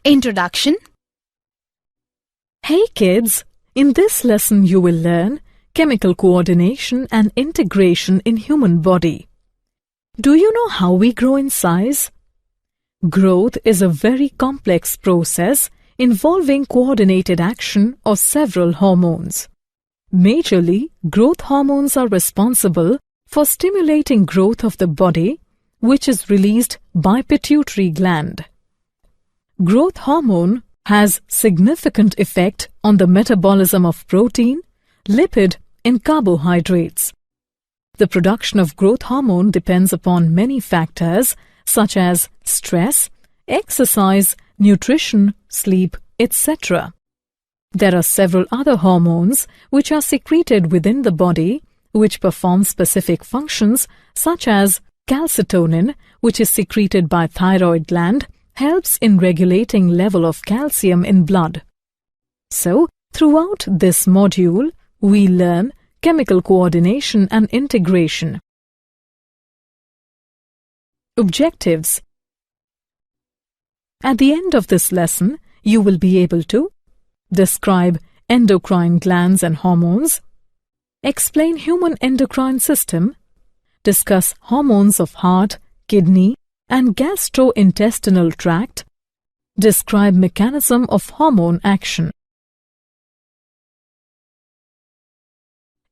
Introduction. Hey kids, in this lesson you will learn chemical coordination and integration in human body. Do you know how we grow in size? Growth is a very complex process involving coordinated action of several hormones. Majorly, growth hormones are responsible for stimulating growth of the body, which is released by Pituitary Gland. Growth hormone has significant effect on the metabolism of protein, lipid and carbohydrates. The production of growth hormone depends upon many factors such as stress, exercise, nutrition, sleep, etc. There are several other hormones which are secreted within the body which perform specific functions such as calcitonin, which is secreted by thyroid gland, helps in regulating level of calcium in blood. So, throughout this module, we learn chemical coordination and integration. Objectives. At the end of this lesson, you will be able to describe endocrine glands and hormones, explain human endocrine system, discuss hormones of heart, kidney, and gastrointestinal tract, describe mechanism of hormone action.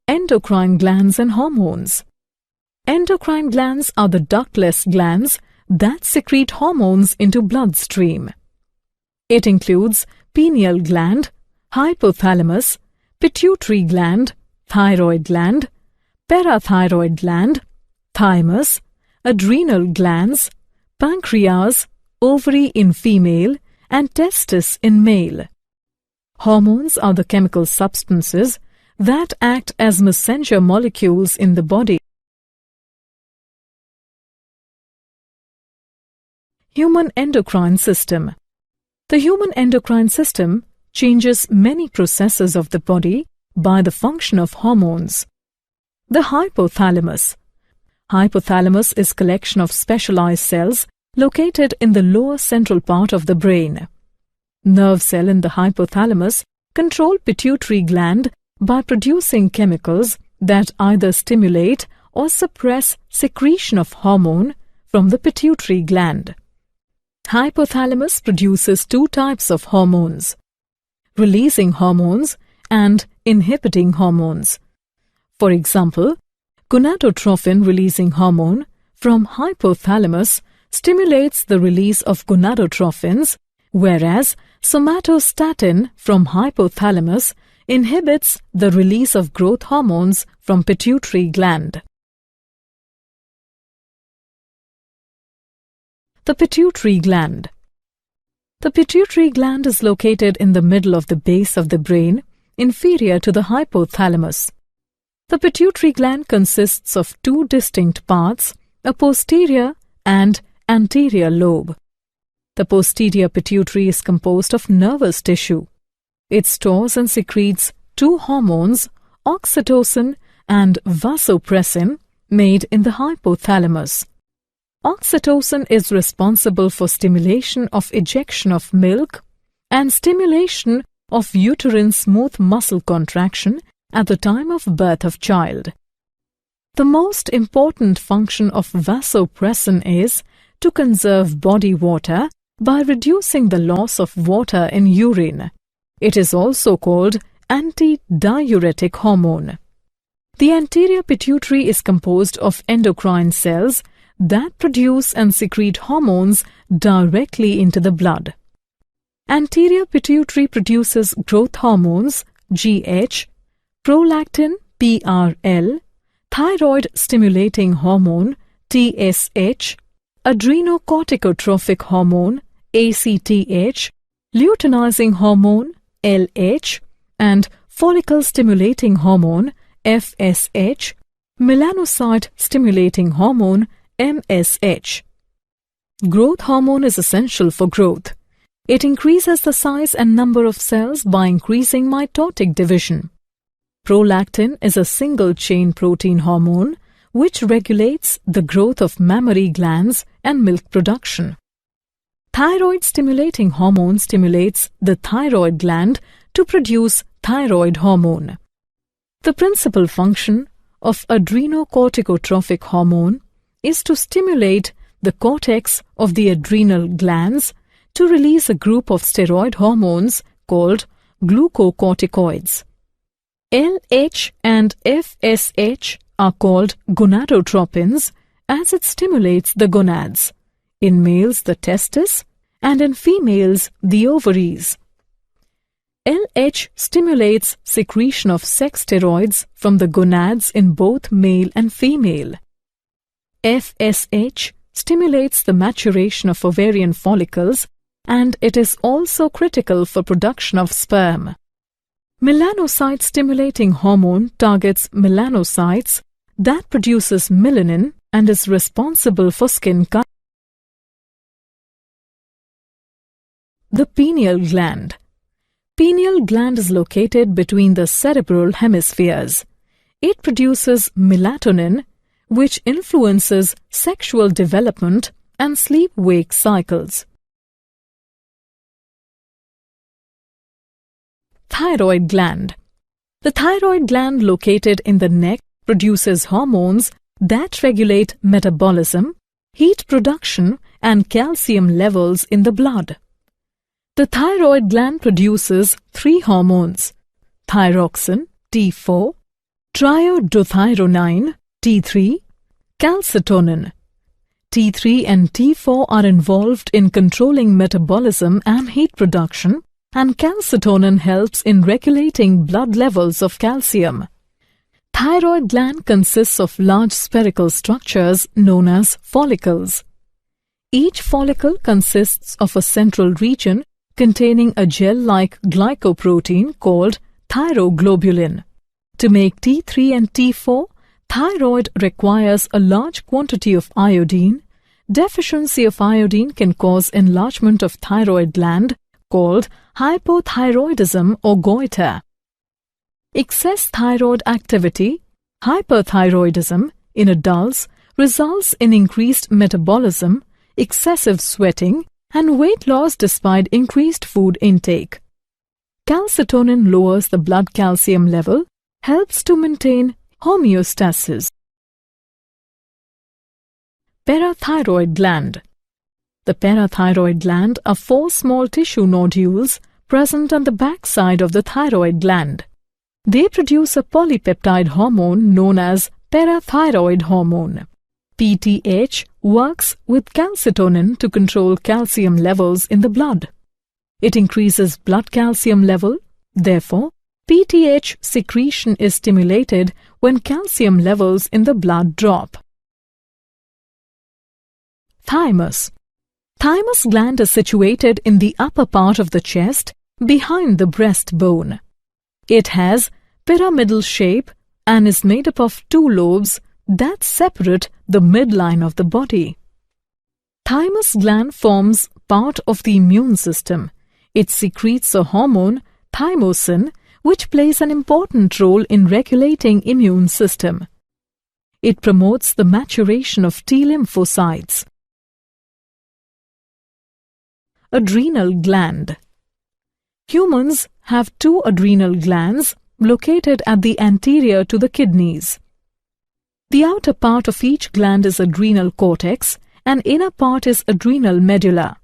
Endocrine glands and hormones. Endocrine glands are the ductless glands that secrete hormones into bloodstream. It includes pineal gland, hypothalamus, pituitary gland, thyroid gland, parathyroid gland, thymus, adrenal glands, pancreas, ovary in female, and testis in male. Hormones are the chemical substances that act as messenger molecules in the body. Human endocrine system. The human endocrine system changes many processes of the body by the function of hormones. The hypothalamus. Hypothalamus is collection of specialized cells located in the lower central part of the brain. Nerve cell in the hypothalamus control pituitary gland by producing chemicals that either stimulate or suppress secretion of hormone from the pituitary gland. Hypothalamus produces two types of hormones: releasing hormones and inhibiting hormones. For example, gonadotrophin-releasing hormone from hypothalamus stimulates the release of gonadotrophins, whereas somatostatin from hypothalamus inhibits the release of growth hormones from pituitary gland. The pituitary gland. The pituitary gland is located in the middle of the base of the brain, inferior to the hypothalamus. The pituitary gland consists of two distinct parts, a posterior and anterior lobe. The posterior pituitary is composed of nervous tissue. It stores and secretes two hormones, oxytocin and vasopressin, made in the hypothalamus. Oxytocin is responsible for stimulation of ejection of milk and stimulation of uterine smooth muscle contraction at the time of birth of child. The most important function of vasopressin is to conserve body water by reducing the loss of water in urine. It is also called antidiuretic hormone. The anterior pituitary is composed of endocrine cells that produce and secrete hormones directly into the blood. Anterior pituitary produces growth hormones GH, prolactin PRL, thyroid stimulating hormone TSH, adrenocorticotropic hormone ACTH, luteinizing hormone LH, and follicle stimulating hormone FSH, melanocyte stimulating hormone MSH. Growth hormone is essential for growth. It increases the size and number of cells by increasing mitotic division. Prolactin is a single-chain protein hormone which regulates the growth of mammary glands and milk production. Thyroid-stimulating hormone stimulates the thyroid gland to produce thyroid hormone. The principal function of adrenocorticotropic hormone is to stimulate the cortex of the adrenal glands to release a group of steroid hormones called glucocorticoids. LH and FSH are called gonadotropins as it stimulates the gonads, in males the testes and in females the ovaries. LH stimulates secretion of sex steroids from the gonads in both male and female. FSH stimulates the maturation of ovarian follicles, and it is also critical for production of sperm. Melanocyte-stimulating hormone targets melanocytes that produces melanin and is responsible for skin color. The pineal gland. Pineal gland is located between the cerebral hemispheres. It produces melatonin, which influences sexual development and sleep-wake cycles. Thyroid gland. The thyroid gland located in the neck produces hormones that regulate metabolism, heat production, and calcium levels in the blood. The thyroid gland produces 3 hormones: thyroxine, T4, triiodothyronine, T3, calcitonin. T3 and T4 are involved in controlling metabolism and heat production, and calcitonin helps in regulating blood levels of calcium. Thyroid gland consists of large spherical structures known as follicles. Each follicle consists of a central region containing a gel-like glycoprotein called thyroglobulin. To make T3 and T4, thyroid requires a large quantity of iodine. Deficiency of iodine can cause enlargement of thyroid gland called hypothyroidism or goiter. Excess thyroid activity, hyperthyroidism, in adults results in increased metabolism, excessive sweating, and weight loss despite increased food intake. Calcitonin lowers the blood calcium level, helps to maintain homeostasis. Parathyroid gland. The parathyroid gland are 4 small tissue nodules present on the back side of the thyroid gland. They produce a polypeptide hormone known as parathyroid hormone. PTH works with calcitonin to control calcium levels in the blood. It increases blood calcium level. Therefore, PTH secretion is stimulated when calcium levels in the blood drop. Thymus. Thymus gland is situated in the upper part of the chest, behind the breastbone. It has pyramidal shape and is made up of 2 lobes that separate the midline of the body. Thymus gland forms part of the immune system. It secretes a hormone, thymosin, which plays an important role in regulating immune system. It promotes the maturation of T lymphocytes. Adrenal gland. Humans have 2 adrenal glands located at the anterior to the kidneys. The outer part of each gland is adrenal cortex and inner part is adrenal medulla.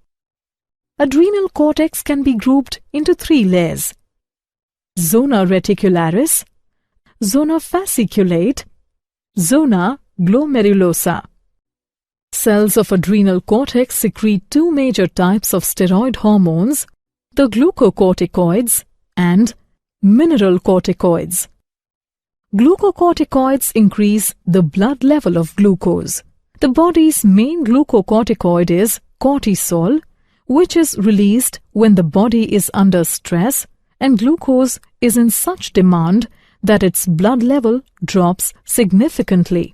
Adrenal cortex can be grouped into 3 layers: zona reticularis, zona fasciculate, zona glomerulosa. Cells of adrenal cortex secrete 2 major types of steroid hormones, the glucocorticoids and mineral corticoids. Glucocorticoids increase the blood level of glucose. The body's main glucocorticoid is cortisol, which is released when the body is under stress and glucose is in such demand that its blood level drops significantly.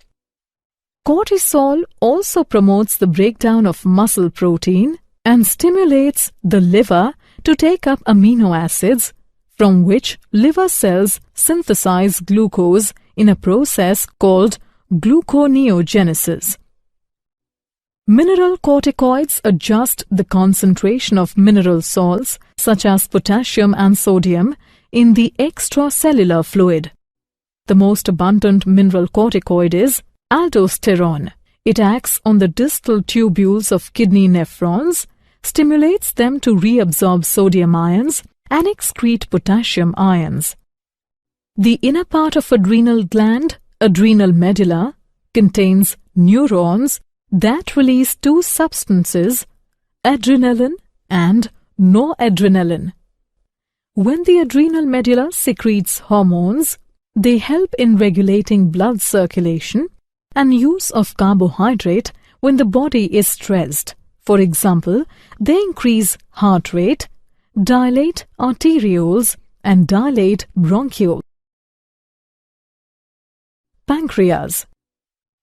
Cortisol also promotes the breakdown of muscle protein and stimulates the liver to take up amino acids, from which liver cells synthesize glucose in a process called gluconeogenesis. Mineral corticoids adjust the concentration of mineral salts such as potassium and sodium in the extracellular fluid. The most abundant mineral corticoid is aldosterone. It acts on the distal tubules of kidney nephrons, stimulates them to reabsorb sodium ions and excrete potassium ions. The inner part of adrenal gland, adrenal medulla, contains neurons that release two substances, adrenaline and noradrenaline. When the adrenal medulla secretes hormones, they help in regulating blood circulation and use of carbohydrate when the body is stressed. For example, they increase heart rate, dilate arterioles, and dilate bronchioles. Pancreas.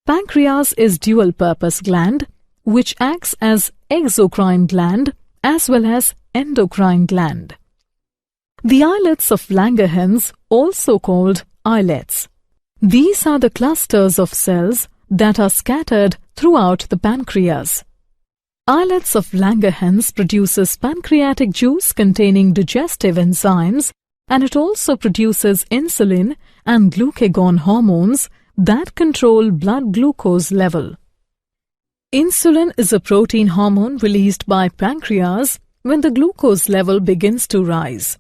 Pancreas is dual-purpose gland which acts as exocrine gland as well as endocrine gland. The islets of Langerhans, also called islets. These are the clusters of cells that are scattered throughout the pancreas. Islets of Langerhans produces pancreatic juice containing digestive enzymes, and it also produces insulin and glucagon hormones that control blood glucose level. Insulin is a protein hormone released by pancreas when the glucose level begins to rise,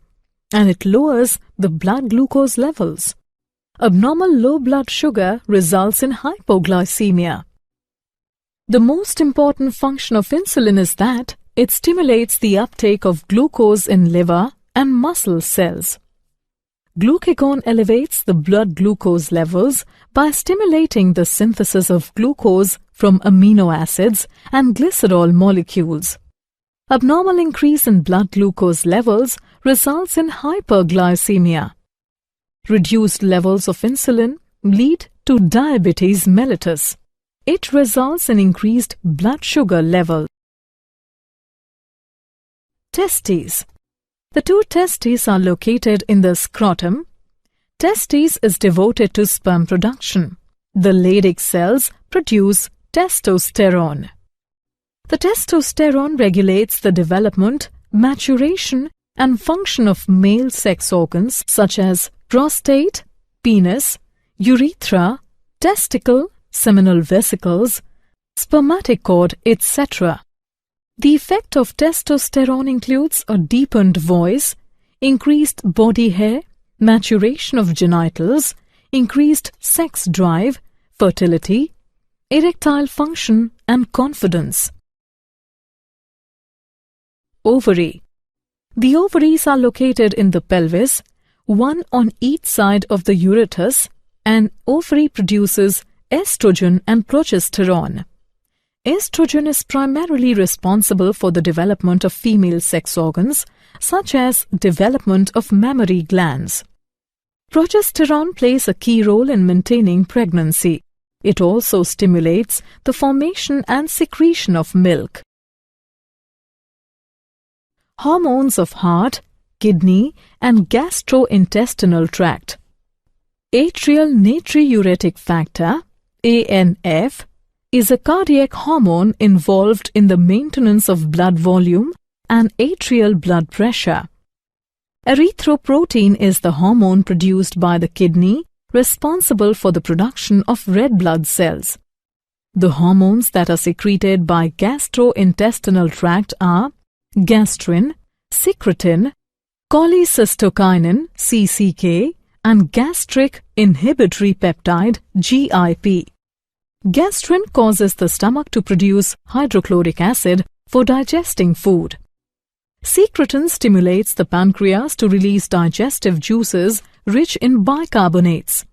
and it lowers the blood glucose levels. Abnormal low blood sugar results in hypoglycemia. The most important function of insulin is that it stimulates the uptake of glucose in liver and muscle cells. Glucagon elevates the blood glucose levels by stimulating the synthesis of glucose from amino acids and glycerol molecules. Abnormal increase in blood glucose levels results in hyperglycemia. Reduced levels of insulin lead to diabetes mellitus. It results in increased blood sugar level. Testes. The two testes are located in the scrotum. Testes is devoted to sperm production. The Leydig cells produce testosterone. The testosterone regulates the development, maturation, and function of male sex organs such as prostate, penis, urethra, testicle, seminal vesicles, spermatic cord, etc. The effect of testosterone includes a deepened voice, increased body hair, maturation of genitals, increased sex drive, fertility, erectile function, and confidence. Ovary. The ovaries are located in the pelvis, one on each side of the ureter, and ovary produces estrogen and progesterone. Estrogen is primarily responsible for the development of female sex organs, such as development of mammary glands. Progesterone plays a key role in maintaining pregnancy. It also stimulates the formation and secretion of milk. Hormones of heart, kidney, and gastrointestinal tract. Atrial natriuretic factor, ANF, is a cardiac hormone involved in the maintenance of blood volume and atrial blood pressure. Erythropoietin is the hormone produced by the kidney responsible for the production of red blood cells. The hormones that are secreted by gastrointestinal tract are gastrin, secretin, cholecystokinin (CCK), and gastric inhibitory peptide (GIP). Gastrin causes the stomach to produce hydrochloric acid for digesting food. Secretin stimulates the pancreas to release digestive juices rich in bicarbonates.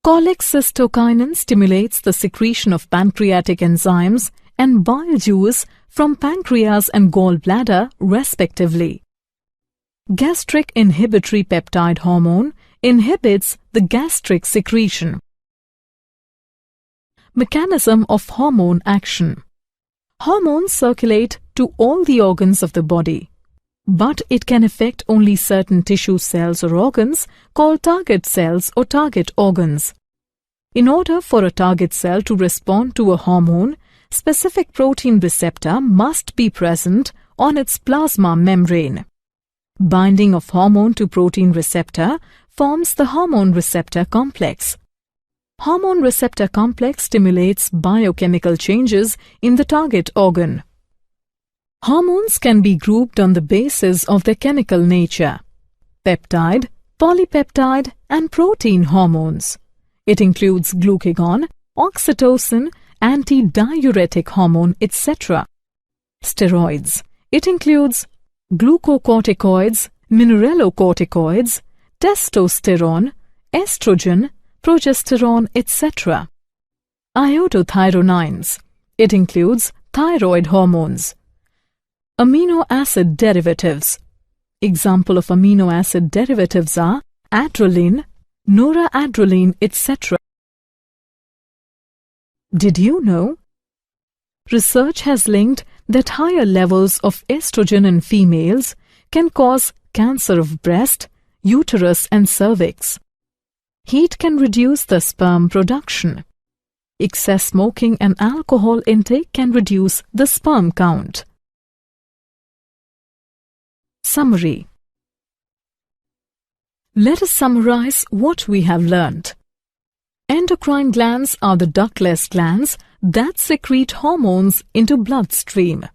Cholecystokinin stimulates the secretion of pancreatic enzymes and bile juice from pancreas and gallbladder, respectively. Gastric inhibitory peptide hormone inhibits the gastric secretion. Mechanism of hormone action. Hormones circulate to all the organs of the body, but it can affect only certain tissue cells or organs called target cells or target organs. In order for a target cell to respond to a hormone, specific protein receptor must be present on its plasma membrane. Binding of hormone to protein receptor forms the hormone receptor complex. Hormone receptor complex stimulates biochemical changes in the target organ. Hormones can be grouped on the basis of their chemical nature: peptide, polypeptide, and protein hormones. It includes glucagon, oxytocin, antidiuretic hormone, etc. Steroids. It includes glucocorticoids, mineralocorticoids, testosterone, estrogen, progesterone, etc. Iodothyronines. It includes thyroid hormones. Amino acid derivatives. Example of amino acid derivatives are adrenaline, noradrenaline, etc. Did you know? Research has linked that higher levels of estrogen in females can cause cancer of breast, uterus, and cervix. Heat can reduce the sperm production. Excess smoking and alcohol intake can reduce the sperm count. Summary. Let us summarize what we have learnt. Endocrine glands are the ductless glands that secrete hormones into bloodstream.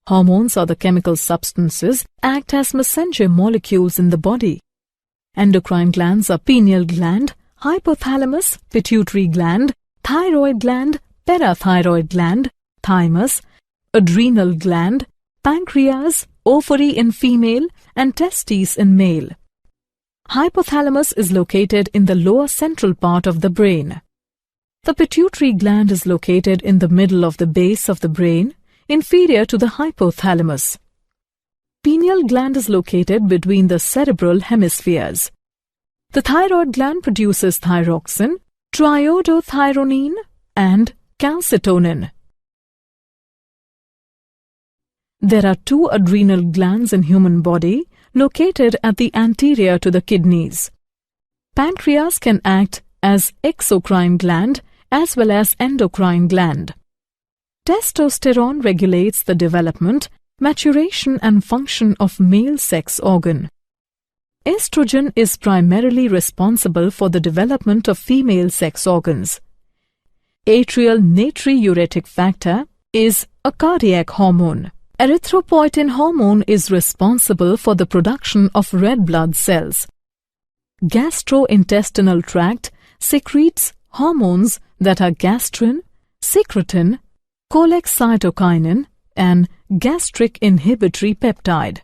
Hormones are the chemical substances act as messenger molecules in the body. Endocrine glands are pineal gland, hypothalamus, pituitary gland, thyroid gland, parathyroid gland, thymus, adrenal gland, pancreas, ovary in female, and testes in male. Hypothalamus is located in the lower central part of the brain. The pituitary gland is located in the middle of the base of the brain, inferior to the hypothalamus. Pineal gland is located between the cerebral hemispheres. The thyroid gland produces thyroxine, triiodothyronine, and calcitonin. There are 2 adrenal glands in human body located at the anterior to the kidneys. Pancreas can act as exocrine gland as well as endocrine gland. Testosterone regulates the development, maturation and function of male sex organ. Estrogen is primarily responsible for the development of female sex organs. Atrial natriuretic factor is a cardiac hormone. Erythropoietin hormone is responsible for the production of red blood cells. Gastrointestinal tract secretes hormones that are gastrin, secretin, cholecytokinin, and gastric inhibitory peptide.